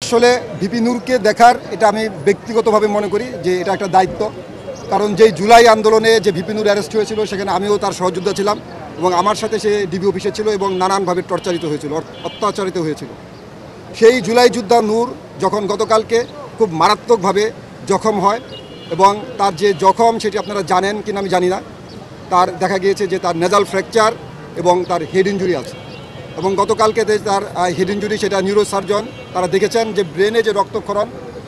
আসলে ভিপি নূরকে দেখার এটা আমি ব্যক্তিগতভাবে মনে করি যে এটা একটা দায়িত্ব। কারণ যেই জুলাই আন্দোলনে যে ভিপি নূর অ্যারেস্ট হয়েছিল সেখানে আমিও তার সহযোদ্ধা ছিলাম এবং আমার সাথে সে ডিবি অফিসে ছিল এবং নানানভাবে টর্চারিত হয়েছিল, অত্যাচারিত হয়েছিল। সেই জুলাই যোদ্ধা নূর যখন গতকালকে খুব মারাত্মকভাবে জখম হয় এবং তার যে জখম সেটি আপনারা জানেন কিনা আমি জানি না, তার দেখা গিয়েছে যে তার নেজাল ফ্র্যাকচার এবং তার হেড ইঞ্জুরি আছে এবং গতকালকে তার হেড ইঞ্জুরি সেটা নিউরোসার্জন তারা দেখেছেন যে ব্রেনে যে রক্তক্ষরণ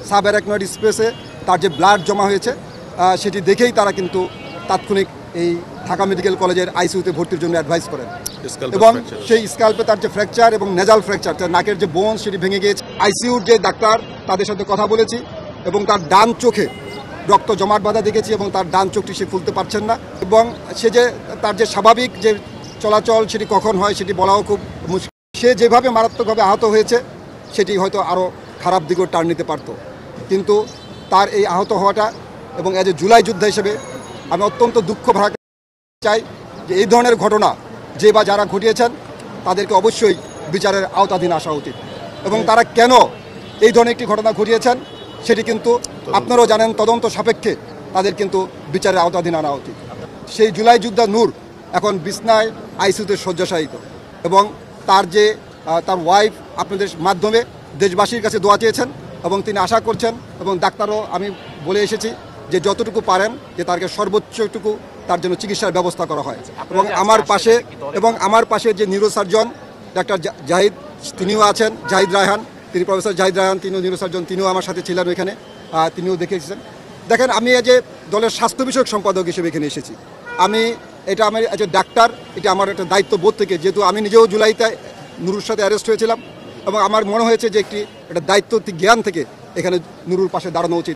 সাব অ্যারাকনয়েড স্পেসে তার যে ব্লাড জমা হয়েছে সেটি দেখেই তারা কিন্তু তাৎক্ষণিক এই ঢাকা মেডিকেল কলেজের আইসিইউতে ভর্তির জন্য অ্যাডভাইস করেন এবং সেই স্ক্যাল্পে তার যে ফ্র্যাকচার এবং নেজাল ফ্র্যাকচার তার নাকের যে বোন সেটি ভেঙে গিয়েছে। আইসিইউর যে ডাক্তার তাদের সাথে কথা বলেছি এবং তার ডান চোখে রক্ত জমাট বাঁধা দেখেছি এবং তার ডান চোখটি সে খুলতে পারছেন না এবং সে যে তার যে স্বাভাবিক যে চলাচল সেটি কখন হয় সেটি বলাও খুব মুশকিল। সে যেভাবে মারাত্মকভাবে আহত হয়েছে সেটি হয়তো আরও খারাপ দিকেও টার্ন নিতে পারত, কিন্তু তার এই আহত হওয়াটা এবং এজ এ জুলাই যোদ্ধা হিসেবে আমি অত্যন্ত দুঃখ ভাগ চাই যে এই ধরনের ঘটনা যে বা যারা ঘটিয়েছেন তাদেরকে অবশ্যই বিচারের আওতাধীন আসা উচিত এবং তারা কেন এই ধরনের একটি ঘটনা ঘটিয়েছেন সেটি কিন্তু আপনারাও জানেন, তদন্ত সাপেক্ষে তাদের কিন্তু বিচারের আওতাধীন আনা উচিত। সেই জুলাই যোদ্ধা নূর এখন বিছনায় আইসিইউতে শয্যাশায়িত এবং তার যে তার ওয়াইফ আপনাদের মাধ্যমে দেশবাসীর কাছে দোয়া চেয়েছেন এবং তিনি আশা করছেন এবং ডাক্তারও আমি বলে এসেছি যে যতটুকু পারেন যে তাকে সর্বোচ্চটুকু তার জন্য চিকিৎসার ব্যবস্থা করা হয় এবং আমার পাশে যে নিউরোসার্জন ডাক্তার জাহিদ তিনিও আছেন, জাহিদ রায়হান, তিনি প্রফেসর জাহিদ রায়হান, তিনিও নিউরোসার্জন, তিনিও আমার সাথে ছিলেন ওইখানে, তিনিও দেখে এসেছেন। দেখেন, আমি এই যে দলের স্বাস্থ্য বিষয়ক সম্পাদক হিসেবে এখানে এসেছি, এটা আমার যে ডাক্তার, এটা আমার একটা দায়িত্ব বোধ থেকে, যেহেতু আমি নিজেও জুলাইতে নুরুর সাথে অ্যারেস্ট হয়েছিলাম এবং আমার মনে হয়েছে যে একটা দায়িত্ব জ্ঞান থেকে এখানে নুরুর পাশে দাঁড়ানো উচিত।